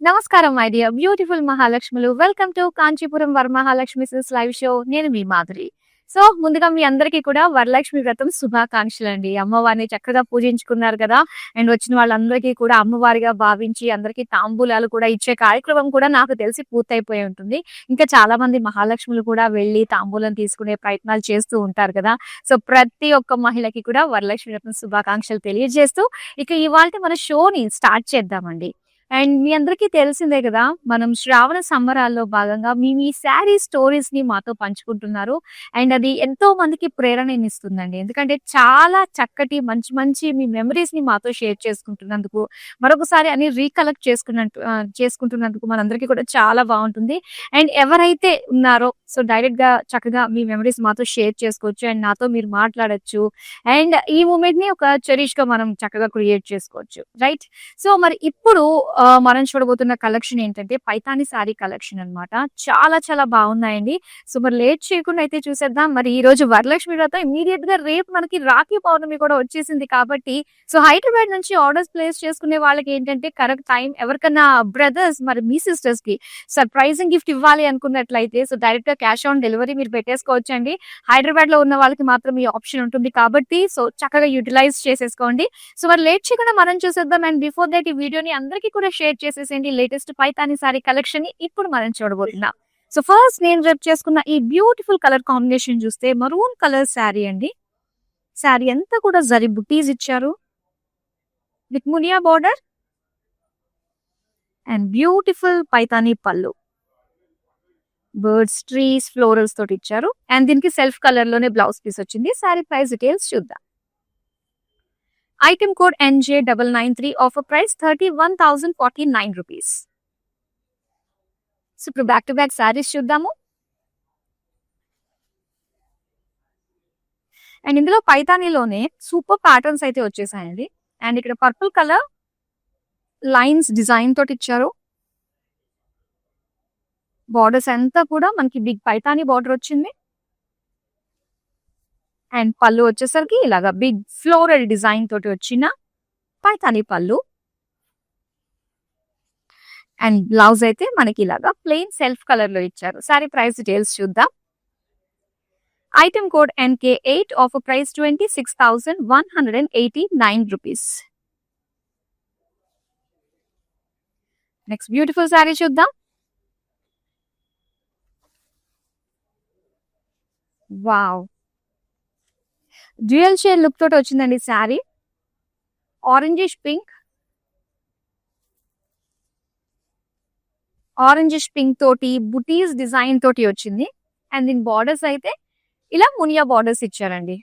నమస్కారం my dear beautiful మహాలక్ష్ములు. Welcome to Kanchipuram Varamahalakshmi silks live show. నేను మీ మాధురి. సో ముందుగా మీ అందరికీ కూడా వరలక్ష్మి వ్రతం శుభాకాంక్షలు అండి. అమ్మవారిని చక్కగా పూజించుకున్నారు కదా. అండ్ వచ్చిన వాళ్ళందరికీ కూడా అమ్మవారిగా భావించి అందరికీ తాంబూలాలు కూడా ఇచ్చే కార్యక్రమం కూడా నాకు తెలిసి పూర్తయిపోయి ఉంటుంది. ఇంకా చాలా మంది మహాలక్ష్ములు కూడా వెళ్ళి తాంబూలం తీసుకునే ప్రయత్నాలు చేస్తూ ఉంటారు కదా. సో ప్రతి ఒక్క మహిళకి కూడా వరలక్ష్మి వ్రతం శుభాకాంక్షలు తెలియజేస్తూ ఇక ఇవాల్టి మన షోని స్టార్ట్ చేద్దామండి. అండ్ మీ అందరికీ తెలిసిందే కదా, మనం శ్రావణ సంబరాల్లో భాగంగా మీ శారీ స్టోరీస్ ని మాతో పంచుకుంటున్నారు. అండ్ అది ఎంతో మందికి ప్రేరణనిస్తుందండి. ఎందుకంటే చాలా చక్కటి మంచి మంచి మీ మెమరీస్ ని మాతో షేర్ చేసుకుంటున్నందుకు, మరొకసారి అని రీకలెక్ట్ చేసుకుంటున్నందుకు మనందరికీ కూడా చాలా బాగుంటుంది. అండ్ ఎవరైతే ఉన్నారో సో డైరెక్ట్ గా చక్కగా మీ మెమరీస్ మాతో షేర్ చేసుకోవచ్చు. అండ్ నాతో మీరు మాట్లాడొచ్చు. అండ్ ఈ మూమెంట్ ని ఒక చెరిష్ గా మనం చక్కగా క్రియేట్ చేసుకోవచ్చు, రైట్? సో మరి ఇప్పుడు మనం చూడబోతున్న కలెక్షన్ ఏంటంటే పైతాని సారీ కలెక్షన్ అన్నమాట. చాలా చాలా బాగున్నాయండి. సో మరి లేట్ చేయకుండా అయితే చూసేద్దాం. మరి ఈ రోజు వరలక్ష్మి వ్రతం, ఇమీడియట్ గా రేపు మనకి రాఖీ పౌర్ణమి కూడా వచ్చేసింది కాబట్టి సో హైదరాబాద్ నుంచి ఆర్డర్స్ ప్లేస్ చేసుకునే వాళ్ళకి ఏంటంటే కరెక్ట్ టైం, ఎవరికన్నా బ్రదర్స్ మరి మీ సిస్టర్స్ కి సర్ప్రైజింగ్ గిఫ్ట్ ఇవ్వాలి అనుకున్నట్లయితే సో డైరెక్ట్ గా క్యాష్ ఆన్ డెలివరీ మీరు పెట్టేసుకోవచ్చు అండి. హైదరాబాద్ లో ఉన్న వాళ్ళకి మాత్రం ఈ ఆప్షన్ ఉంటుంది కాబట్టి సో చక్కగా యూటిలైజ్ చేసేసుకోండి. సో మరి లేట్ చేయకుండా మనం చూసేద్దాం. అండ్ బిఫోర్ దట్ ఈ వీడియోని అందరికీ కూడా షేర్ చేసేసేయండి. లేటెస్ట్ పైతాని సారీ కలెక్షన్ ని ఇప్పుడు మనం చూడబోతున్నాం. సో ఫస్ట్ నేను రేపు చేసుకున్న ఈ బ్యూటిఫుల్ కలర్ కాంబినేషన్ చూస్తే మరూన్ కలర్ శారీ అండి. శారీ అంతా కూడా జరీ బుటీస్ ఇచ్చారు with Muniya border and beautiful Paithani పళ్ళు, బర్డ్స్, ట్రీస్, ఫ్లోరల్స్ తోటి ఇచ్చారు. అండ్ దీనికి సెల్ఫ్ కలర్ లోనే బ్లౌజ్ పీస్ వచ్చింది. శారీ ప్రైస్ డీటెయిల్స్ చూద్దాం. Item code NJ993, offer price 31,049 rupees. So ఇప్పుడు బ్యాక్ టు బ్యాక్ శారీస్ చూద్దాము. అండ్ ఇందులో పైతానీలోనే సూపర్ ప్యాటర్న్స్ అయితే వచ్చేసాయండి. అండ్ ఇక్కడ పర్పుల్ కలర్ లైన్స్ డిజైన్ తోటి ఇచ్చారు. బార్డర్స్ అంతా కూడా మనకి బిగ్ పైతానీ బార్డర్ వచ్చింది. అండ్ పళ్ళు వచ్చేసరికి ఇలాగా బిగ్ ఫ్లోరల్ డిజైన్ తోటి వచ్చిన పైతానీ పళ్ళు. అండ్ బ్లౌజ్ అయితే మనకి ఇలాగా ప్లెయిన్ సెల్ఫ్ కలర్ లో ఇచ్చారు. సారీ ప్రైస్ డీటెయిల్స్ చూద్దాం. Item code NK8, offer price 26,189 rupees. Next beautiful sorry చూద్దాం. వావ్, డ్యూయల్ షేడ్ లుక్ తోటి వచ్చిందండి శారీ. ఆరెంజిష్ పింక్ తోటి బుటీస్ డిజైన్ తోటి వచ్చింది. అండ్ దీని బార్డర్స్ అయితే ఇలా మునియా బార్డర్స్ ఇచ్చారండి.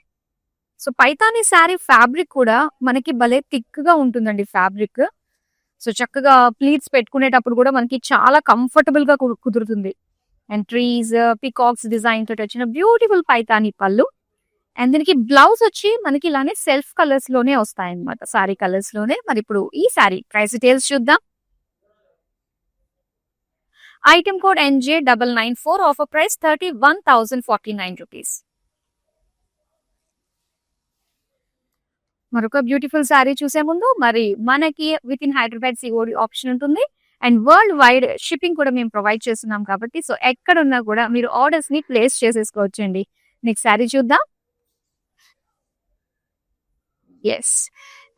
సో పైతాని శారీ ఫ్యాబ్రిక్ కూడా మనకి భలే థిక్ గా ఉంటుందండి ఫ్యాబ్రిక్. సో చక్కగా ప్లీట్స్ పెట్టుకునేటప్పుడు కూడా మనకి చాలా కంఫర్టబుల్ గా కుదురుతుంది. అండ్ ట్రీస్, పికాక్స్ డిజైన్ తోటి వచ్చిన బ్యూటిఫుల్ పైతాని పళ్ళు. అండ్ దీనికి బ్లౌజ్ వచ్చి మనకి ఇలానే సెల్ఫ్ కలర్స్ లోనే వస్తాయి అనమాట, సారీ కలర్స్ లోనే. మరి ఇప్పుడు ఈ సారీ ప్రైస్ డీటెయిల్స్ చూద్దాం. Item code NJ994, offer price 31,049 rupees. మరొక బ్యూటిఫుల్ సారీ చూసే ముందు మరి మనకి with in Hyderabad COD option ఉంటుంది. అండ్ వరల్డ్ వైడ్ షిప్పింగ్ కూడా మేము ప్రొవైడ్ చేస్తున్నాం కాబట్టి సో ఎక్కడున్నా కూడా మీరు ఆర్డర్స్ ని ప్లేస్ చేసేసుకోవచ్చు అండి. నెక్స్ట్ సారీ చూద్దాం. ఎస్,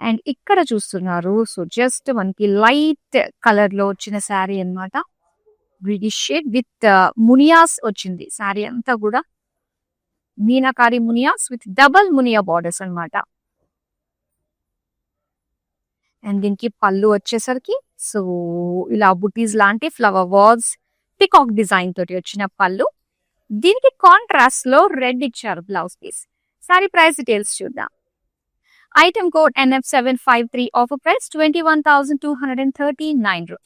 అండ్ ఇక్కడ చూస్తున్నారు సో జస్ట్ మనకి లైట్ కలర్ లో వచ్చిన శారీ అన్నమాట. గ్రీనిష్ షేడ్ విత్ మునియాస్ వచ్చింది. శారీ అంతా కూడా meenakari మునియాస్ with double Muniya borders అన్నమాట. అండ్ దీనికి పళ్ళు వచ్చేసరికి సో ఇలా బుటీస్ లాంటి ఫ్లవర్ వాల్స్, పికాక్ డిజైన్ తోటి వచ్చిన పళ్ళు. దీనికి కాంట్రాస్ట్ లో రెడ్ ఇచ్చారు blouse piece. Sari price details చూద్దాం. Item code NF753, offer price 21,239 rupees.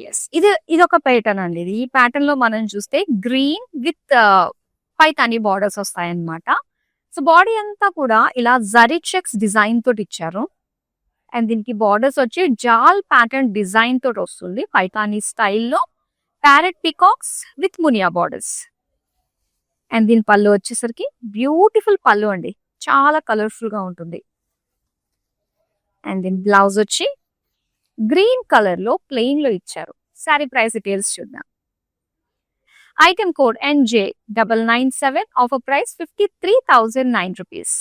Yes, ఇది ఒక ప్యాటర్న్ అండి. ఈ ప్యాటర్న్ లో మనం చూస్తే గ్రీన్ విత్ పైతాని బార్డర్స్ వస్తాయన్నమాట. సో బాడీ అంతా కూడా ఇలా జరీ చెక్స్ డిజైన్ తోటి ఇచ్చారు. అండ్ దీనికి బార్డర్స్ వచ్చి జాల్ ప్యాటర్న్ డిజైన్ తోటి వస్తుంది పైతాని స్టైల్లో. Parrot peacocks with Muniya borders. And దీని పళ్ళు వచ్చేసరికి బ్యూటిఫుల్ పళ్ళు అండి. చాలా కలర్ఫుల్ గా ఉంటుంది. అండ్ దీని బ్లౌజ్ వచ్చి గ్రీన్ కలర్ లో ప్లెయిన్ లో ఇచ్చారు. సారీ ప్రైస్ డీటెయిల్స్ చూద్దాం. Item code NJ997, offer price 53,009 rupees.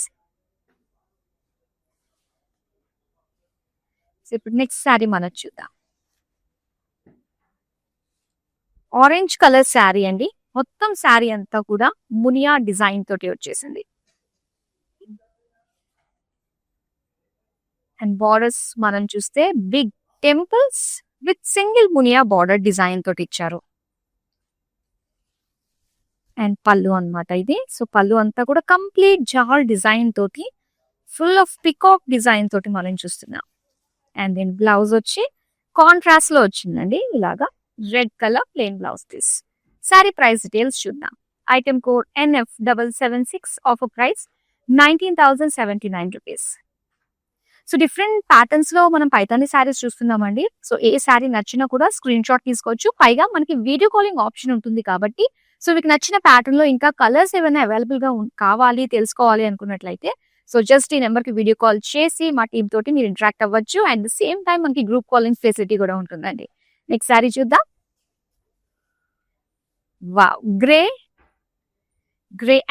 ఇప్పుడు నెక్స్ట్ శారీ మనం చూద్దాం. ఆరెంజ్ కలర్ శారీ అండి. మొత్తం శారీ అంతా కూడా మునియా డిజైన్ తోటి వచ్చేసింది. అండ్ బార్డర్స్ మనం చూస్తే బిగ్ టెంపుల్స్ విత్ సింగిల్ మునియా బార్డర్ డిజైన్ తోటి ఇచ్చారు. అండ్ పళ్ళు అన్నమాట ఇది. సో పళ్ళు అంతా కూడా కంప్లీట్ జాల్ డిజైన్ తోటి ఫుల్ ఆఫ్ పికాక్ డిజైన్ తోటి మనం చూస్తున్నాం. అండ్ దీని బ్లౌజ్ వచ్చి కాంట్రాస్ట్ లో వచ్చిందండి. ఇలాగా red colour plain blouse piece. Sari price details చూద్దాం. Item code NF776, offer price 19,079 rupees. So different patterns లో మనం పైతాని శారీస్ చూస్తున్నామండి. సో ఏ శారీ నచ్చినా కూడా స్క్రీన్ షాట్ తీసుకోవచ్చు. పైగా మనకి వీడియో కాలింగ్ ఆప్షన్ ఉంటుంది కాబట్టి సో మీకు నచ్చిన ప్యాటర్న్ లో ఇంకా కలర్స్ ఏమైనా అవైలబుల్ గా కావాలి తెలుసుకోవాలి అనుకున్నట్లయితే సో జస్ట్ ఈ నెంబర్ కి వీడియో కాల్ చేసి మా టీమ్ తోటి మీరు ఇంటరాక్ట్ అవ్వచ్చు. అండ్ సేమ్ టైం మనకి గ్రూప్ కాలింగ్ ఫెసిలిటీ కూడా ఉంటుందండి. నెక్స్ట్ శారీ చూద్దాం. Wow, grey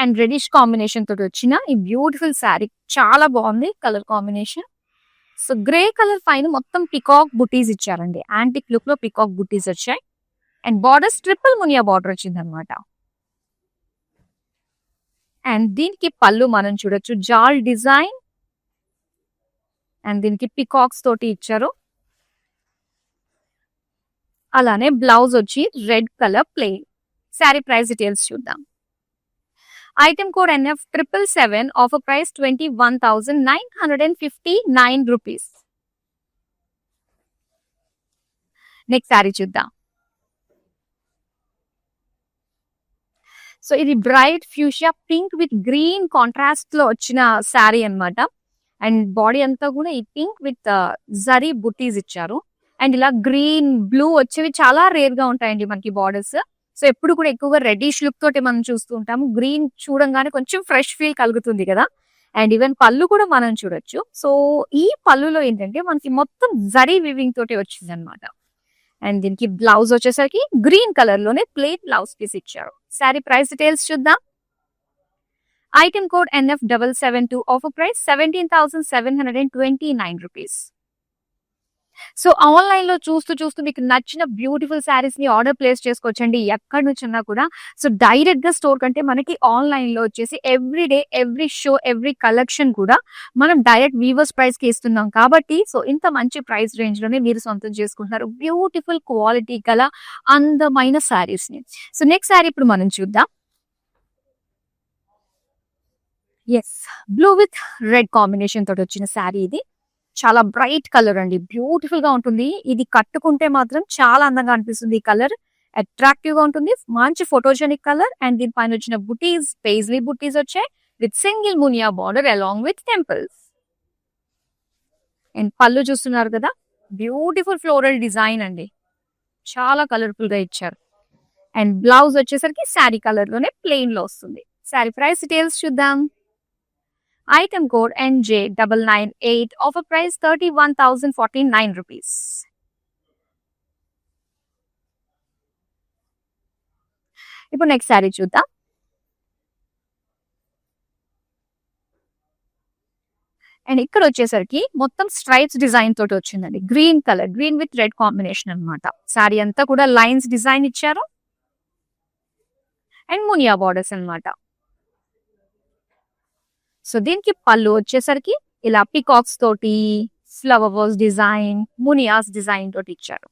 and reddish combination తోటి వచ్చిన ఈ బ్యూటిఫుల్ శారీ చాలా బాగుంది colour combination. So grey colour పైన మొత్తం పికాక్ బుటీస్ ఇచ్చారండి. యాంటిక్ లుక్ లో పికాక్ బుటీస్ వచ్చాయి. And borders triple Muniya border వచ్చింది అనమాట. అండ్ దీనికి పళ్ళు మనం చూడొచ్చు జాల్ డిజైన్. అండ్ దీనికి పికాక్స్ తోటి ఇచ్చారు. అలానే బ్లౌజ్ వచ్చి red colour plain. Sari price details చూద్దాం. Item code NF777, offer price 21,959 rupees. Next sari చూద్దాం. సో ఇది bright fuchsia pink with green contrast లో వచ్చిన శారీ అన్నమాట. అండ్ బాడీ అంతా కూడా ఈ పింక్ విత్ జరీ బుటీస్ ఇచ్చారు. అండ్ ఇలా గ్రీన్ బ్లూ వచ్చేవి చాలా రేర్ గా ఉంటాయండి మనకి బార్డర్స్. సో ఎప్పుడు కూడా ఎక్కువగా రెడ్డిష్ లుక్ తోటి మనం చూస్తూ ఉంటాము. గ్రీన్ చూడంగానే కొంచెం ఫ్రెష్ ఫీల్ కలుగుతుంది కదా. అండ్ ఈవెన్ పళ్ళు కూడా మనం చూడొచ్చు. సో ఈ పళ్ళులో ఏంటంటే మనకి మొత్తం జరీ వివింగ్ తోటి వచ్చింది అనమాట. అండ్ దీనికి బ్లౌజ్ వచ్చేసరికి గ్రీన్ కలర్ లోనే ప్లెయిన్ బ్లౌజ్ పీస్ ఇచ్చారు. శారీ ప్రైస్ డీటెయిల్స్ చూద్దాం. Item code NF772, offer price 17,729 rupees. So online లో చూస్తూ మీకు నచ్చిన బ్యూటిఫుల్ శారీస్ ని ఆర్డర్ ప్లేస్ చేసుకోవచ్చండి ఎక్కడి నుంచన్నా కూడా. సో డైరెక్ట్ గా స్టోర్ కంటే మనకి ఆన్లైన్ లో వచ్చేసి every day every show every collection కూడా మనం డైరెక్ట్ వీవర్స్ ప్రైస్ కి ఇస్తున్నాం కాబట్టి సో ఇంత మంచి ప్రైస్ రేంజ్ లోనే మీరు సొంతం చేసుకుంటున్నారు బ్యూటిఫుల్ క్వాలిటీ గల అందమైన శారీస్ ని. సో నెక్స్ట్ శారీ ఇప్పుడు మనం చూద్దాం. Yes, blue with red combination తోటి వచ్చిన శారీ ఇది. చాలా బ్రైట్ కలర్ అండి. బ్యూటిఫుల్ గా ఉంటుంది. ఇది కట్టుకుంటే మాత్రం చాలా అందంగా అనిపిస్తుంది. ఈ కలర్ అట్రాక్టివ్ గా ఉంటుంది. మంచి ఫోటోజెనిక్ కలర్. అండ్ దీని పైన వచ్చిన బుటీస్ పేజ్లీ బుటీస్ వచ్చాయి విత్ సింగిల్ మునియా border along with temples. And పళ్ళు చూస్తున్నారు కదా, బ్యూటిఫుల్ ఫ్లోరల్ డిజైన్ అండి. చాలా కలర్ఫుల్ గా ఇచ్చారు. అండ్ బ్లౌజ్ వచ్చేసరికి శారీ కలర్ లోనే ప్లెయిన్ లో వస్తుంది. శారీ ప్రైస్ డీటెయిల్స్ చూద్దాం. Item code NJ998, offer price 31,049 rupees. ఇప్పుడు నెక్స్ట్ శారీ చూద్దాం. అండ్ ఇక్కడ వచ్చేసరికి మొత్తం స్ట్రైప్స్ డిజైన్ తోటి వచ్చిందండి. Green colour, green with red combination అన్నమాట. శారీ అంతా కూడా లైన్స్ డిజైన్ ఇచ్చారు. అండ్ మునియా బార్డర్స్ అన్నమాట. సో దీనికి పళ్ళు వచ్చేసరికి ఇలా పికాక్స్ తోటి ఫ్లవర్ వర్స్ డిజైన్ మునియాస్ డిజైన్ తోటి ఇచ్చారు.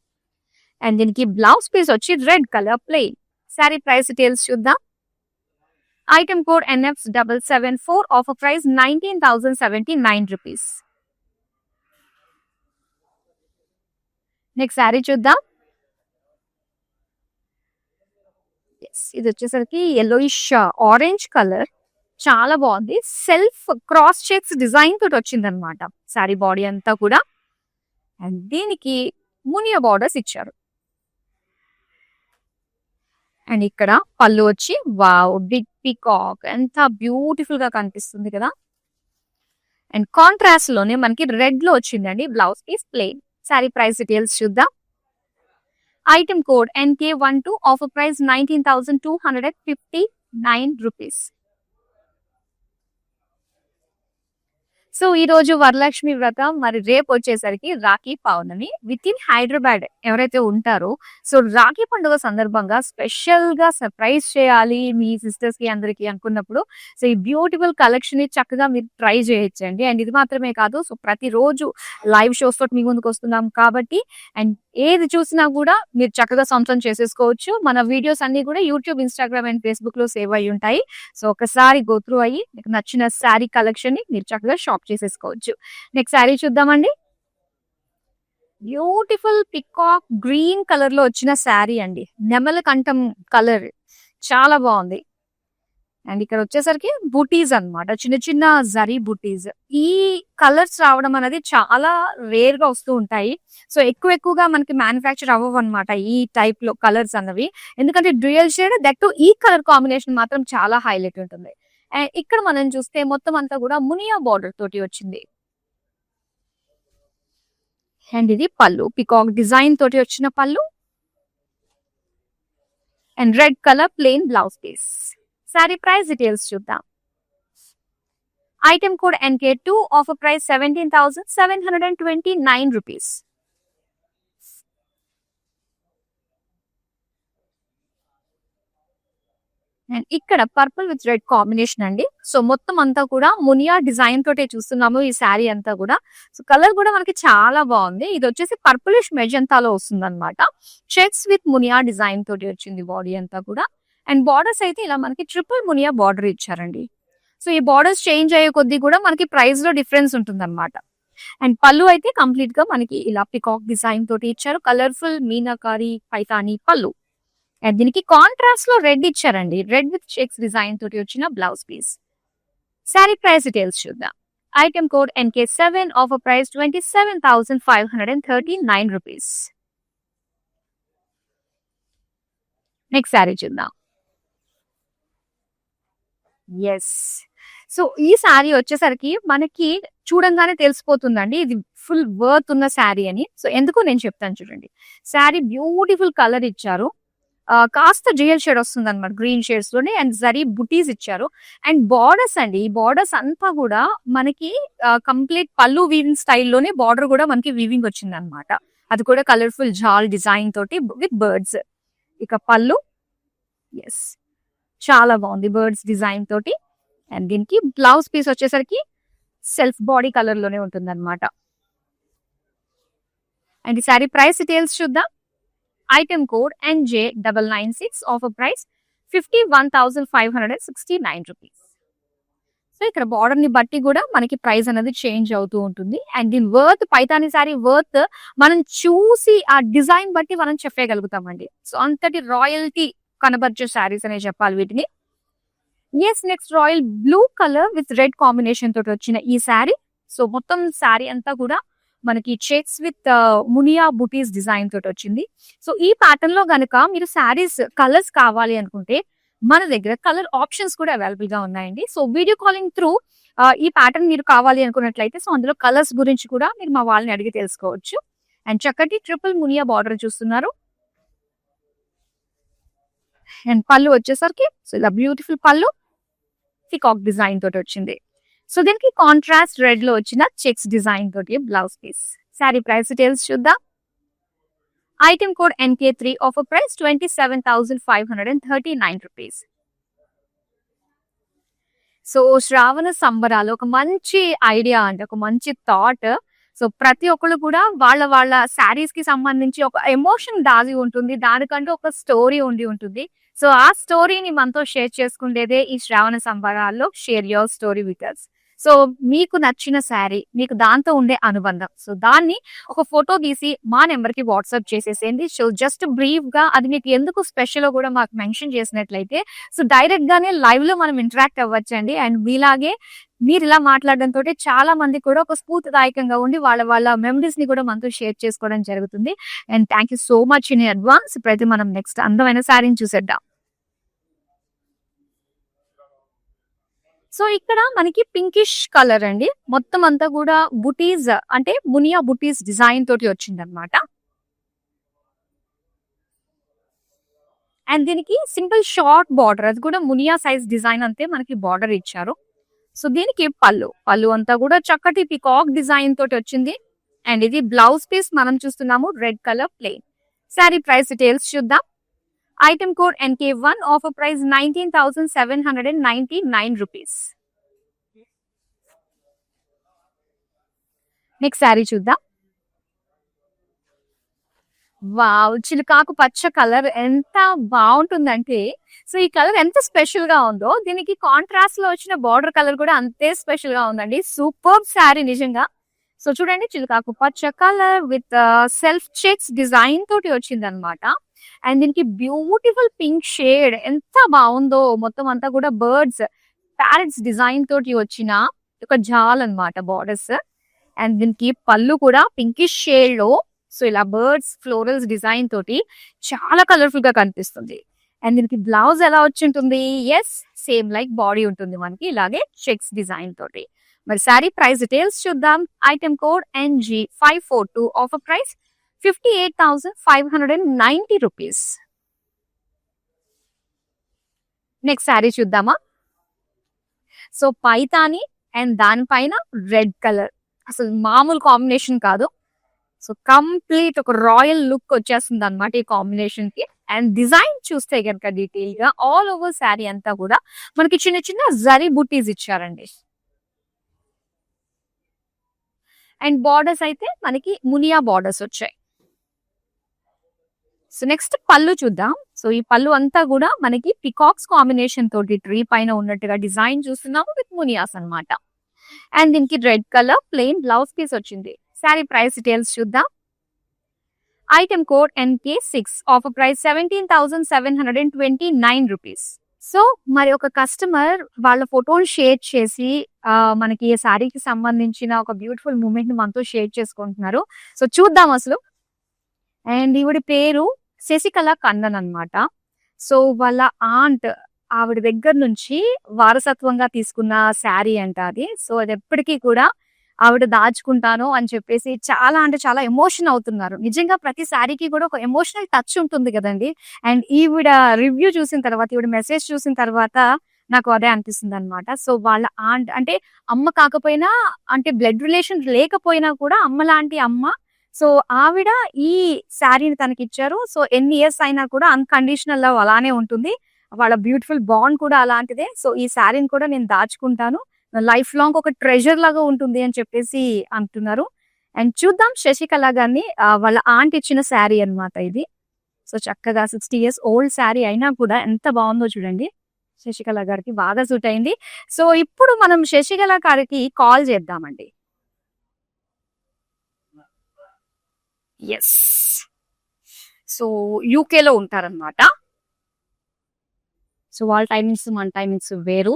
అండ్ దీనికి బ్లౌజ్ పీస్ వచ్చి red colour plain. Sari price details చూద్దాం. Item code NF774, offer price 19,079 rupees. Next sari చూద్దాం. ఇది వచ్చేసరికి yellowish ఆరెంజ్ కలర్. చాలా బాగుంది. సెల్ఫ్ క్రాస్ చెక్స్ డిజైన్ తోటి వచ్చింది అనమాట శారీ బాడీ అంతా కూడా. అండ్ దీనికి మునియా బార్డర్స్ ఇచ్చారు. అండ్ ఇక్కడ పళ్ళు వచ్చి వావ్ బిగ్ పీకాక్, ఎంత బ్యూటిఫుల్ గా కనిపిస్తుంది కదా. అండ్ కాంట్రాస్ట్ లోనే మనకి రెడ్ లో వచ్చిందండి blouse piece plain. Sari price details చూద్దాం. Item code NK12, offer price 19,259 rupees. So ఈ రోజు వరలక్ష్మి వ్రతం, మరి రేపు వచ్చేసరికి రాఖీ పౌర్ణమి. విత్ ఇన్ హైదరాబాద్ ఎవరైతే ఉంటారో, సో రాఖీ పండుగ సందర్భంగా స్పెషల్ గా సర్ప్రైజ్ చేయాలి మీ సిస్టర్స్ కి అందరికి అనుకున్నప్పుడు, సో ఈ బ్యూటిఫుల్ కలెక్షన్ ని చక్కగా మీరు ట్రై చేయొచ్చండి. అండ్ ఇది మాత్రమే కాదు, సో ప్రతిరోజు లైవ్ షోస్ తోటి మీ ముందుకు వస్తున్నాం కాబట్టి, అండ్ ఏది చూసినా కూడా మీరు చక్కగా సొంతం చేసేసుకోవచ్చు. మన వీడియోస్ అన్ని కూడా యూట్యూబ్, ఇన్స్టాగ్రామ్ అండ్ ఫేస్బుక్ లో సేవ్ అయ్యి ఉంటాయి. సో ఒకసారి గో త్రూ అయ్యి మీకు నచ్చిన శారీ కలెక్షన్ ని మీరు చక్కగా షాప్ చేసేసుకోవచ్చు. నెక్స్ట్ శారీ చూద్దామండి. బ్యూటిఫుల్ పికాక్ గ్రీన్ కలర్ లో వచ్చిన శారీ అండి. నెమల కంఠం కలర్ చాలా బాగుంది. అండ్ ఇక్కడ వచ్చేసరికి బూటీస్ అన్నమాట, చిన్న చిన్న జరీ బూటీస్. ఈ కలర్స్ రావడం అనేది చాలా రేర్ గా వస్తూ ఉంటాయి. సో ఎక్కువగా మనకి మ్యానుఫ్యాక్చర్ అవ్వవు అనమాట ఈ టైప్ లో కలర్స్ అన్నవి. ఎందుకంటే డ్యూయల్ షేడ్ దట్ ఈ కలర్ కాంబినేషన్ మాత్రం చాలా హైలైట్ ఉంటుంది. అండ్ ఇక్కడ మనం చూస్తే మొత్తం అంతా కూడా మునియా బార్డర్ తోటి వచ్చింది. అండ్ ఇది పళ్ళు, పికాక్ డిజైన్ తోటి వచ్చిన పళ్ళు. And red colour plain blouse piece. Sari price details చూద్దాం. Item code NK2, offer price 17,729 rupees. And ఇక్కడ పర్పుల్ విత్ రెడ్ కాంబినేషన్ అండి. సో మొత్తం అంతా కూడా మునియా డిజైన్ తోటే చూస్తున్నాము ఈ శారీ అంతా కూడా. సో కలర్ కూడా మనకి చాలా బాగుంది. ఇది వచ్చేసి పర్పులిష్ మెజంతాలో వస్తుంది అనమాట. చెక్స్ విత్ మునియా డిజైన్ తోటి వచ్చింది బాడీ అంతా కూడా. అండ్ బార్డర్స్ అయితే ఇలా మనకి ట్రిపుల్ మునియా బార్డర్ ఇచ్చారండి. సో ఈ బార్డర్స్ చేంజ్ అయ్యే కొద్దీ కూడా మనకి ప్రైస్ లో డిఫరెన్స్ ఉంటుంది అనమాట. అండ్ పళ్ళు అయితే కంప్లీట్ గా మనకి ఇలా పికాక్ డిజైన్ తోటి ఇచ్చారు. కలర్ఫుల్ మీనాకారి పైతాని పళ్ళు. అండ్ దీనికి కాంట్రాస్ట్ లో రెడ్ ఇచ్చారండి. రెడ్ విత్ చెక్స్ డిజైన్ తోటి వచ్చిన blouse piece. Sari price details చూద్దాం. Item code NK7, offer price 27,539 rupees. Next sari చూద్దాం. ఎస్, సో ఈ శారీ వచ్చేసరికి మనకి చూడంగానే తెలిసిపోతుందండి ఇది ఫుల్ వర్త్ ఉన్న శారీ అని. సో ఎందుకు నేను చెప్తాను చూడండి. శారీ బ్యూటిఫుల్ కలర్ ఇచ్చారు. కాస్త డ్యూయల్ షేడ్ వస్తుంది అనమాట, గ్రీన్ షేడ్స్ లోనే. అండ్ జరీ బుటీస్ ఇచ్చారు. అండ్ బార్డర్స్ అండి, ఈ బార్డర్స్ అంతా కూడా మనకి కంప్లీట్ పళ్ళు వీవింగ్ స్టైల్లోనే బార్డర్ కూడా మనకి వీవింగ్ వచ్చింది అనమాట. అది కూడా కలర్ఫుల్ జాల్ డిజైన్ తోటి విత్ బర్డ్స్. ఇక పళ్ళు, ఎస్ చాలా బాగుంది బర్డ్స్ డిజైన్ తోటి. అండ్ దీనికి బ్లౌజ్ పీస్ వచ్చేసరికి సెల్ఫ్ బాడీ కలర్ లోనే ఉంటుంది అనమాట. అండ్ ఈ సారీ ప్రైస్ డీటెయిల్స్ చూద్దాం. Item code NJ996, offer price 51,569 rupees. So ఇక్కడ బార్డర్ ని బట్టి కూడా మనకి ప్రైస్ అనేది చేంజ్ అవుతూ ఉంటుంది. అండ్ దీని వర్త్, పైతాని సారీ వర్త్ మనం చూసి ఆ డిజైన్ బట్టి మనం చెప్పగలుగుతామండి. సో అంతటి రాయల్టీ కనబర్చే శారీస్ అనే చెప్పాలి వీటిని. Yes, next royal blue colour with red combination తోటి వచ్చిన ఈ శారీ. సో మొత్తం శారీ అంతా కూడా మనకి checks with Muniya buttis design తోటి వచ్చింది. సో ఈ ప్యాటర్న్ లో గనుక మీరు శారీస్ కలర్స్ కావాలి అనుకుంటే మన దగ్గర కలర్ ఆప్షన్స్ కూడా అవైలబుల్ గా ఉన్నాయండి. సో వీడియో కాలింగ్ త్రూ ఈ ప్యాటర్న్ మీరు కావాలి అనుకున్నట్లయితే సో అందులో కలర్స్ గురించి కూడా మీరు మా వాళ్ళని అడిగి తెలుసుకోవచ్చు. అండ్ చక్కటి ట్రిపుల్ మునియా బార్డర్ చూస్తున్నారు. అండ్ పళ్ళు వచ్చేసరికి సో ఇలా బ్యూటిఫుల్ పళ్ళు పికాక్ డిజైన్ తోటి వచ్చింది. సో దీనికి కాంట్రాస్ట్ రెడ్ లో వచ్చిన చెక్స్ డిజైన్ తోటి blouse piece. Sari price details చూద్దాం. Item code NK3, offer price 27,539 rupees. So Shravana సంబరాలు ఒక మంచి ఐడియా అంటే ఒక మంచి థాట్. సో ప్రతి ఒక్కళ్ళు కూడా వాళ్ళ శారీస్ కి సంబంధించి ఒక ఎమోషన్ దాగి ఉంటుంది, దానికంటూ ఒక స్టోరీ ఉండి ఉంటుంది. సో ఆ స్టోరీని మనతో షేర్ చేసుకునేదే ఈ శ్రావణ సంబరాల్లో share your story with us. So మీకు నచ్చిన శారీ, మీకు దాంతో ఉండే అనుబంధం, సో దాన్ని ఒక ఫోటో తీసి మా నెంబర్ కి వాట్సాప్ చేసేసేయండి. సో జస్ట్ బ్రీఫ్ గా అది మీకు ఎందుకు స్పెషల్ కూడా మాకు మెన్షన్ చేసినట్లయితే సో డైరెక్ట్ గానే లైవ్ లో మనం ఇంటరాక్ట్ అవ్వచ్చండి. అండ్ మీలాగే మీరు ఇలా మాట్లాడడంతో చాలా మంది కూడా ఒక స్ఫూర్తిదాయకంగా ఉండి వాళ్ళ మెమరీస్ ని కూడా మనతో షేర్ చేసుకోవడం జరుగుతుంది. And thank you so much in advance. ఇప్పుడైతే మనం నెక్స్ట్ అందమైన శారీని చూసేద్దాం. సో ఇక్కడ మనకి పింకిష్ కలర్ అండి, మొత్తం అంతా కూడా బుటీస్ అంటే మునియా బుటీస్ డిజైన్ తోటి వచ్చింది అనమాట. అండ్ దీనికి సింపుల్ షార్ట్ బార్డర్, అది కూడా మునియా సైజ్ డిజైన్ అంతే మనకి బార్డర్ ఇచ్చారు. సో దీనికి పళ్ళు అంతా కూడా చక్కటి పికాక్ డిజైన్ తోటి వచ్చింది. అండ్ ఇది బ్లౌజ్ పీస్ మనం చూస్తున్నాము red colour plain. Sari price details చూద్దాం. Item code NK1, offer price 19,799 rupees. Next sari చూద్దాం. వావ్, చిలుకాకు పచ్చ కలర్ ఎంత బాగుంటుందంటే, సో ఈ కలర్ ఎంత స్పెషల్ గా ఉందో దీనికి కాంట్రాస్ట్ లో వచ్చిన బార్డర్ కలర్ కూడా అంతే స్పెషల్ గా ఉందండి. సూపర్ శారీ నిజంగా. సో చూడండి, చిలుకాకు పచ్చ colour with self checks design తోటి వచ్చింది అనమాట. అండ్ దీనికి బ్యూటిఫుల్ పింక్ షేడ్ ఎంత బాగుందో, మొత్తం అంతా కూడా బర్డ్స్ ప్యారెట్స్ డిజైన్ తోటి వచ్చిన ఒక జాల్ అనమాట బార్డర్స్. అండ్ దీనికి పళ్ళు కూడా పింకిష్ షేడ్ లో, సో ఇలా బర్డ్స్ ఫ్లోరల్స్ డిజైన్ తోటి చాలా కలర్ఫుల్ గా కనిపిస్తుంది. అండ్ దీనికి బ్లౌజ్ ఎలా వచ్చి ఉంటుంది? ఎస్, సేమ్ లైక్ బాడీ ఉంటుంది మనకి ఇలాగే చెక్స్ డిజైన్ తోటి. మరి శారీ ప్రైస్ డీటెయిల్స్ చూద్దాం. Item code NG542, offer price 58,590 rupees. Next sari చూద్దామా. సో పైతాని అండ్ దానిపైన రెడ్ కలర్, అసలు మామూలు కాంబినేషన్ కాదు. సో కంప్లీట్ ఒక రాయల్ లుక్ వచ్చేస్తుంది అనమాట ఈ కాంబినేషన్ కి. అండ్ డిజైన్ చూస్తే కనుక డీటెయిల్ గా ఆల్ ఓవర్ శారీ అంతా కూడా మనకి చిన్న చిన్న జరీ బుటీస్ ఇచ్చారండి. అండ్ బార్డర్స్ అయితే మనకి మునియా బార్డర్స్ వచ్చాయి. సో నెక్స్ట్ పళ్ళు చూద్దాం. సో ఈ పళ్ళు అంతా కూడా మనకి పికాక్స్ కాంబినేషన్ తోటి ట్రీ పైన ఉన్నట్టుగా డిజైన్ చూస్తున్నాము విత్ మునియాస్ అన్నమాట. అండ్ దీనికి red colour plain blouse piece వచ్చింది. శారీ ప్రైస్ డీటెయిల్స్ చూద్దాం. Item code NK6, offer price 17,729 rupees. So మరి ఒక కస్టమర్ వాళ్ళ ఫోటోని షేర్ చేసి మనకి ఈ శారీకి సంబంధించిన ఒక బ్యూటిఫుల్ మూమెంట్ ని మనతో షేర్ చేసుకుంటున్నారు. సో చూద్దాం అసలు. అండ్ ఈవిడ పేరు శశికళ కన్నన్ అన్నమాట. సో వాళ్ళ ఆంట్ ఆవిడ దగ్గర నుంచి వారసత్వంగా తీసుకున్న శారీ అంట అది. సో అది ఎప్పటికీ కూడా ఆవిడ దాచుకుంటాను అని చెప్పేసి చాలా అంటే చాలా ఎమోషన్ అవుతున్నారు. నిజంగా ప్రతి శారీకి కూడా ఒక ఎమోషనల్ టచ్ ఉంటుంది కదండి. అండ్ ఈవిడ రివ్యూ చూసిన తర్వాత, ఈవిడ మెసేజ్ చూసిన తర్వాత నాకు అదే అనిపిస్తుంది అనమాట. సో వాళ్ళ ఆంట్ అంటే అమ్మ కాకపోయినా, అంటే బ్లడ్ రిలేషన్ లేకపోయినా కూడా అమ్మ లాంటి అమ్మ. సో ఆవిడ ఈ శారీని తనకి ఇచ్చారు. సో ఎన్ని ఇయర్స్ అయినా కూడా అన్కండిషనల్ లవ్ అలానే ఉంటుంది. వాళ్ళ బ్యూటిఫుల్ బాండ్ కూడా అలాంటిదే. సో ఈ శారీని కూడా నేను దాచుకుంటాను, లైఫ్ లాంగ్ ఒక ట్రెజర్ లాగా ఉంటుంది అని చెప్పేసి అంటున్నారు. అండ్ చూద్దాం శశికళ గారిని. వాళ్ళ ఆంట్ ఇచ్చిన శారీ అన్నమాట ఇది. సో చక్కగా 60 years ఓల్డ్ శారీ అయినా కూడా ఎంత బాగుందో చూడండి. శశికళ గారికి బాగా సూట్ అయింది. సో ఇప్పుడు మనం శశికళ గారికి కాల్ చేద్దామండి. ఎస్, సో యూకేలో ఉంటారన్నమాట. సో వాళ్ళ టైమింగ్స్ మన టైమింగ్స్ వేరు.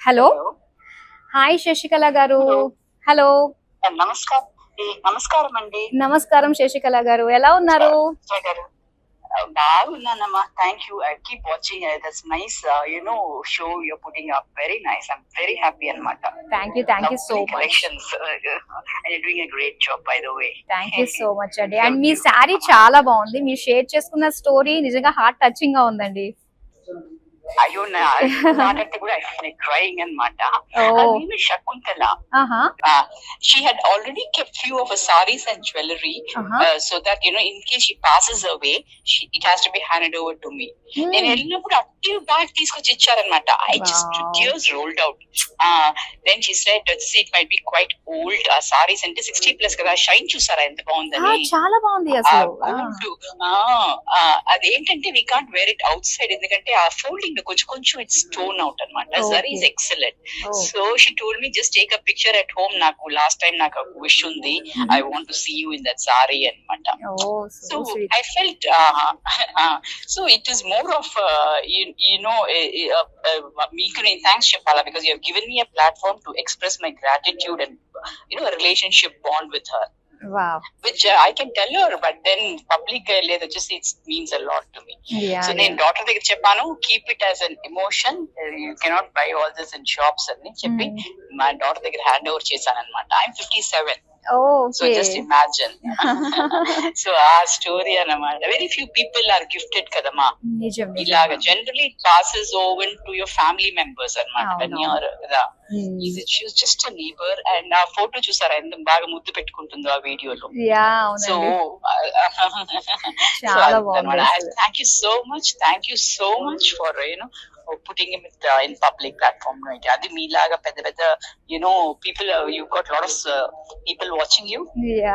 హలో, హాయ్ శశికళ గారు. హలో, నమస్కారం అండి. నమస్కారం శశికళ గారు, ఎలా ఉన్నారు? బాగున్నానమ్మా, thank you. I keep watching that's nice show your putting up. Very nice, I'm very happy అన్నమాట. Thank you so much. Collections and you doing a great job by the way. Thank you so much అండి. And మీ శారీ చాలా బాగుంది. మీరు share చేసుకున్న story నిజంగా heart touching గా ఉందండి. అయ్యో, నాకంటే కూడా క్రైయింగ్ అన్నమాట. నేను Shakuntala. She had already kept few of her sarees and jewelry, so that in case she passes away, it has to be handed over to me. నేను వెళ్ళినప్పుడు అట్టి బ్యాగ్ తీసుకొచ్చి ఇచ్చారనమాట. I just tears rolled out. Then she said, see, it might be quite old. Sarees అంటే 60+ కదా, shine చూసారా ఎంత బాగుందని. చాలా బాగుంది అసలు. అదేంటంటే we can't wear it outside, ఎందుకంటే ఆ ఫోల్డింగ్ కొంచెం ఇట్స్ టోన్ అవుట్ అన్నమాట. Zari is excellent. So she told me just take a picture at home. నాకు last time నాకు wish ఉంది, I want to see you in that saree అన్నమాట. So I felt so it is more of మీకు నేను thanks చెప్పాలా, because you have given me a platform to express my gratitude and a relationship bond with her. Wow. which I can tell her, but then public లేదు just it means a lot to me. Yeah, So నేను doctor దగ్గర చెప్పాను, keep it as an emotion, you cannot buy all this in shops అని చెప్పి మా doctor దగ్గర hand over చేశాను అనమాట. I'm 57. So just imagine. So our story అన్నమాట. Very few people are gifted kadama. ఇలాగా generally it passes over to your family members అన్నమాట. When you're she was just a neighbor, and ఆ photo చూసారా ఎంత బాగా ముద్దు పెట్టుకుంటుందో ఆ వీడియోలో. So చాలా బాగుంది. thank you so much for putting him in public platform. Right, adi meelaga pedda people, you've got a lot of people watching you.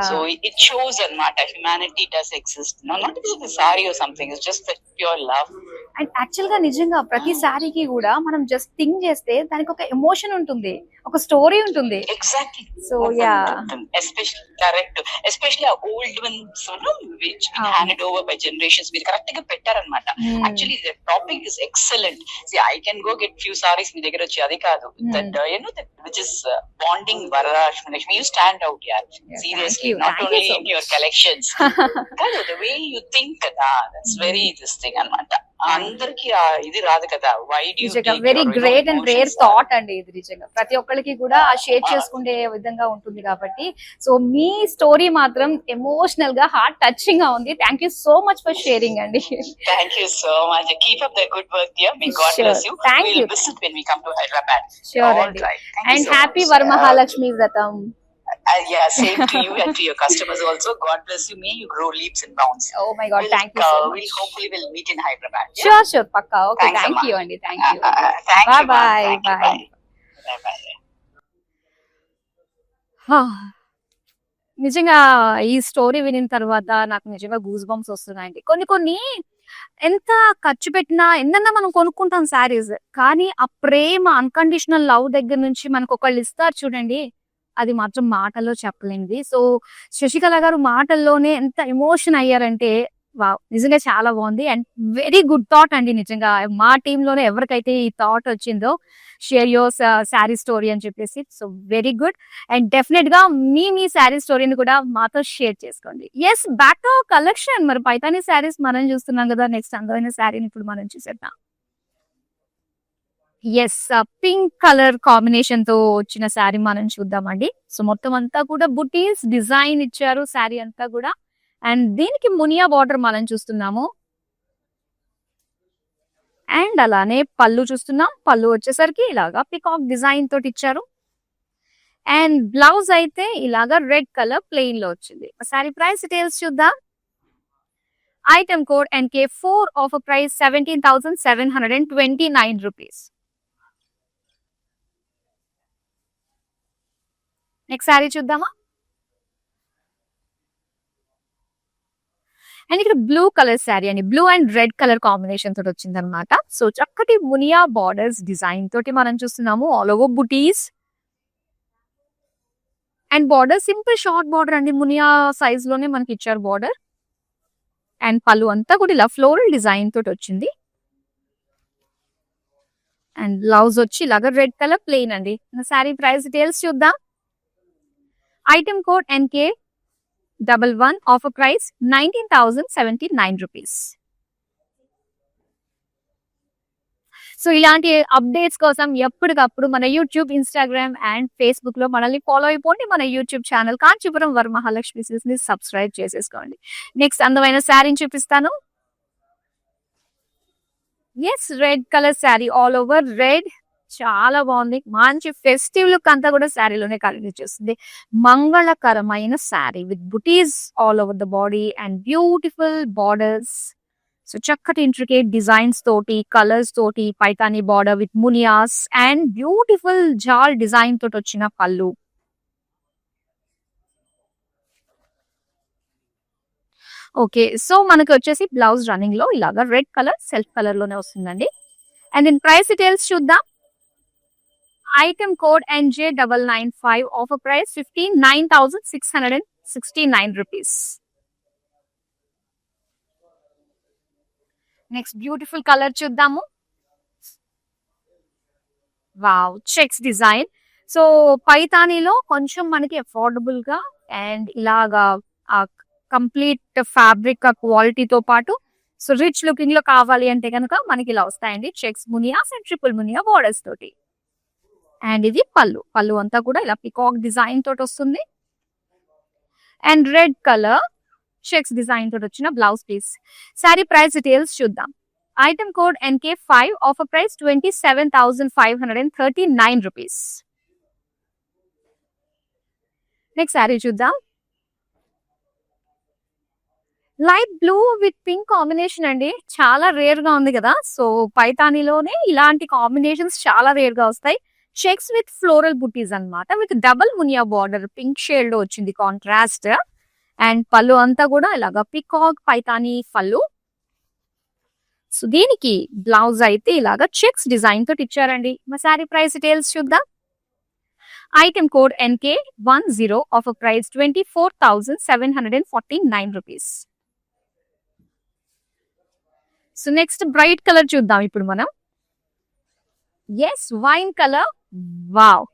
So it shows anamata humanity does exist, not because of the saree or something, it's just that pure love. And actual గా నిజంగా ప్రతి శారీకి కూడా మనం just think చేస్తే దానికి ఒక emotion ఉంటుంది, ఒక స్టోరీ ఉంటుంది. Exactly. So yeah, especially our old ones, which been handed over by generations, మీరు కరెక్ట్ గా పెట్టారన్నమాట. Actually the topic is excellent. See, I can go get few sarees మీ దగ్గర వచ్చి, అది కాదు, that that which is bonding Varalakshmi, you stand out, yeah. Seriously, not only in your collections. The way you think, that's very this thing అన్నమాట. అందరికి ఇది రాదు కదా. Why do you take very great and rare thought అండి ఇది. నిజంగా ప్రతి ఒక్కరికి కూడా షేర్ చేసుకునే విధంగా ఉంటుంది కాబట్టి. సో మీ స్టోరీ మాత్రం ఎమోషనల్ గా హార్ట్ టచింగ్ గా ఉంది. Thank you so much for sharing అండి. Thank you so much. Keep up the good work, dear. May God bless you. Thank you. We'll visit when we come to Hyderabad. Sure. All right. And so happy Varamahalakshmi Vratam. Yeah, same to you and to your customers also. God bless you. May you grow leaps and bounds. Oh my God, thank you so much. We'll hopefully meet in Hyderabad. Yeah? Sure, pakka. Okay, thank you, Andy. Thank you. Bye. నిజంగా ఈ story వినిన తర్వాత నాకు నిజంగా goose bumps వస్తున్నాయండి. కొన్ని ఎంత ఖర్చు పెట్టినా ఎన్నన్నా మనం కొనుక్కుంటాం శారీస్, కానీ ఆ ప్రేమ, అన్కండిషనల్ లవ్ దగ్గర నుంచి మనకు ఒకళ్ళు ఇస్తారు చూడండి, అది మాత్రం మాటల్లో చెప్పలేండి. సో శశికళ గారు మాటల్లోనే ఎంత ఎమోషన్ అయ్యారంటే వావ్, నిజంగా చాలా బాగుంది. అండ్ వెరీ గుడ్ థాట్ అండి. నిజంగా మా టీంలోనే ఎవరికైతే ఈ థాట్ వచ్చిందో షేర్ యువర్ శారీ స్టోరీ అని చెప్పేసి, so very good. And definite గా మీ శారీ స్టోరీని కూడా మాతో షేర్ చేసుకోండి. Yes, back to collection. మరి పైతాని శారీస్ మనం చూస్తున్నాం కదా. నెక్స్ట్ అందమైన శారీని ఇప్పుడు మనం చూసేద్దాం. ఎస్, పింక్ కలర్ కాంబినేషన్ తో వచ్చిన శారీ మనం చూద్దామండి. సో మొత్తం అంతా కూడా బుటీస్ డిజైన్ ఇచ్చారు శారీ అంతా కూడా. అండ్ దీనికి మునియా బార్డర్ మనం చూస్తున్నాము. అండ్ అలానే పళ్ళు చూస్తున్నాం. పళ్ళు వచ్చేసరికి ఇలాగా పికాక్ డిజైన్ తోటి ఇచ్చారు. అండ్ బ్లౌజ్ అయితే ఇలాగా రెడ్ కలర్ ప్లెయిన్ లో వచ్చింది. శారీ ప్రైస్ డీటెయిల్స్ చూద్దాం. Item code NK4, offer price 17,729 rupees. Next sari చూద్దామా. అండ్ ఇక్కడ బ్లూ కలర్ శారీ అండి. Blue and red colour combination తోటి వచ్చింది అనమాట. సో చక్కటి మునియా బార్డర్స్ డిజైన్ తోటి మనం చూస్తున్నాము. All over buttis and border simple short border అండి. మునియా సైజ్ లోనే మనకి ఇచ్చారు బార్డర్. అండ్ పళ్ళు అంతా కూడా ఇలా ఫ్లోరల్ డిజైన్ తోటి వచ్చింది. అండ్ బ్లౌజ్ వచ్చి ఇలాగా రెడ్ కలర్ ప్లెయిన్ అండి. శారీ ప్రైస్ డీటెయిల్స్ చూద్దాం. Item code NK11, offer price 19,079 rupees. So ఇలాంటి అప్డేట్స్ కోసం ఎప్పటికప్పుడు మన యూట్యూబ్, ఇన్స్టాగ్రామ్ అండ్ ఫేస్బుక్ లో మనల్ని ఫాలో అయిపోండి. మన YouTube channel Kanchipuram Varamahalakshmi silks ని సబ్స్క్రైబ్ చేసేసుకోండి. నెక్స్ట్ అందమైన శారీని చూపిస్తాను. Yes, red colour sari, all over red, చాలా బాగుంది. మంచి ఫెస్టివ్ లుక్ అంతా కూడా శారీలోనే కలిగి చేస్తుంది. మంగళకరమైన sari with butis all over the body and beautiful borders. So చక్కటి ఇంట్రికేట్ డిజైన్స్ తోటి, కలర్స్ తోటి Paithani border with munias and beautiful జాల్ డిజైన్ తోటి వచ్చిన పళ్ళు. ఓకే, సో మనకి వచ్చేసి బ్లౌజ్ రన్నింగ్ లో ఇలాగా రెడ్ కలర్ సెల్ఫ్ కలర్ లోనే వస్తుందండి. అండ్ దీని ప్రైస్ డీటెయిల్స్ చూద్దాం. Item code NJ995, offer price 59,669 rupees. Next beautiful colour చూద్దాము. Wow, checks design. సో పైతానీలో కొంచెం మనకి అఫోర్డబుల్ గా అండ్ ఇలాగా ఆ కంప్లీట్ ఫ్యాబ్రిక్ క్వాలిటీతో పాటు సో రిచ్ లుకింగ్ లో కావాలి అంటే కనుక మనకి ఇలా వస్తాయండి checks munias and triple muniya borders తోటి. అండ్ ఇది పళ్ళు అంతా కూడా ఇలా పికాక్ డిజైన్ తోటి వస్తుంది. And red colour checks design తోటి వచ్చిన blouse piece. Sari price details చూద్దాం. Item code NK5, offer price 27,539 rupees. Next sari చూద్దాం. Light blue with pink combination అండి, చాలా రేర్ గా ఉంది కదా. సో పైతానీలోనే ఇలాంటి కాంబినేషన్స్ చాలా రేర్ గా వస్తాయి. చెక్స్ విత్ ఫ్లోరల్ బుటీస్ అన్నమాట, with double Muniya border pink shade లో వచ్చింది కాంట్రాస్ట్. అండ్ పళ్ళు అంతా కూడా ఇలాగా పికాక్ పైతానీ పళ్ళు. సో దీనికి బ్లౌజ్ అయితే ఇలాగా చెక్స్ డిజైన్ తోటి ఇచ్చారండి. మా శారీ ప్రైస్ డీటెయిల్స్ చూద్దాం. Item code NK10, offer price 24,749 rupees. So next bright colour చూద్దాం ఇప్పుడు మనం. Yes, wine colour. Wow,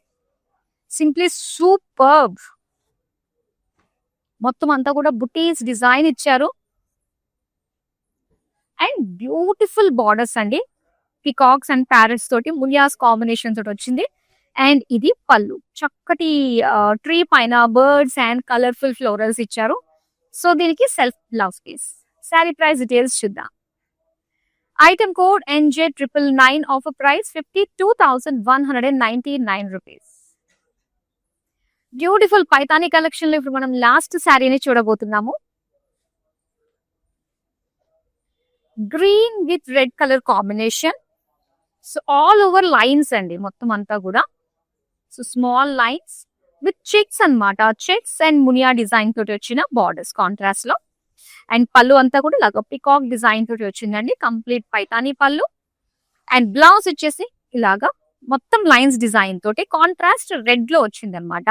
simply superb. మొత్తం అంతా కూడా బుటీస్ డిజైన్ ఇచ్చారు అండ్ బ్యూటిఫుల్ బార్డర్స్ అండి, పికాక్స్ అండ్ ప్యారెట్స్ తోటి మునియాస్ కాంబినేషన్ తోటి వచ్చింది. అండ్ ఇది పళ్ళు, చక్కటి ట్రీ పైన బర్డ్స్ అండ్ కలర్ఫుల్ ఫ్లోరల్స్ ఇచ్చారు. సో దీనికి self blouse piece. Sari price details చూద్దాం. Item code NJ999, offer price 52,199 rupees. Beautiful Paithani collection లో ఇప్పుడు మనం లాస్ట్ శారీని చూడబోతున్నాము. Green with red colour combination. So all over lines అండి మొత్తం అంతా కూడా. So small lines with checks అన్నమాట, చెక్స్ అండ్ మునియా డిజైన్ తోటి వచ్చిన బార్డర్స్ కాంట్రాస్ట్ లో. అండ్ పళ్ళు అంతా కూడా ఇలాగ పికాక్ డిజైన్ తోటి వచ్చిందండి, కంప్లీట్ పైతానీ పళ్ళు. అండ్ బ్లౌజ్ వచ్చేసి ఇలాగా మొత్తం లైన్స్ డిజైన్ తోటి కాంట్రాస్ట్ రెడ్ లో వచ్చింది అనమాట.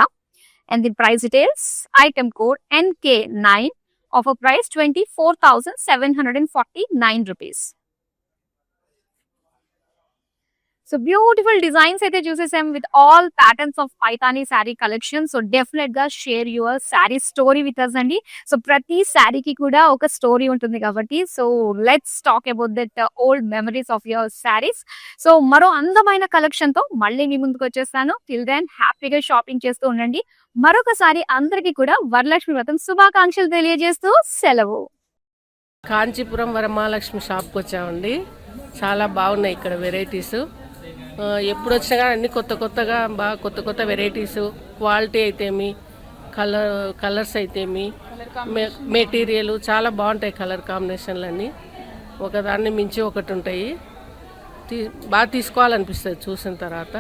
And the price details. Item code NK9, offer price 24,749 rupees. So beautiful designs అయితే చూసేసాం with all patterns of Paithani sari collection. So definite గా share your sari story with us అండి. సో ప్రతి శారీకి కూడా ఒక స్టోరీ ఉంటుంది కాబట్టి so let's talk about that old memories of your saris. So మరో అందమైన కలెక్షన్ తో మళ్ళీ మీ ముందుకు వచ్చేస్తాను. టిల్ దెన్ హ్యాపీగా షాపింగ్ చేస్తూ ఉండండి. మరొకసారి అందరికీ కూడా వరలక్ష్మి వ్రతం శుభాకాంక్షలు తెలియజేస్తూ సెలవు. కాంచీపురం వరమహాలక్ష్మి షాప్కి వచ్చామండి. చాలా బాగున్నాయి ఇక్కడ వెరైటీస్. ఎప్పుడు వచ్చినా కానీ అన్ని కొత్తగా బాగా కొత్త వెరైటీస్, క్వాలిటీ అయితేమి, కలర్స్ అయితేమి, మెటీరియల్ చాలా బాగుంటాయి. కలర్ కాంబినేషన్లు అన్నీ ఒకదాన్ని మించి ఒకటి ఉంటాయి. బాగా తీసుకోవాలనిపిస్తుంది చూసిన తర్వాత.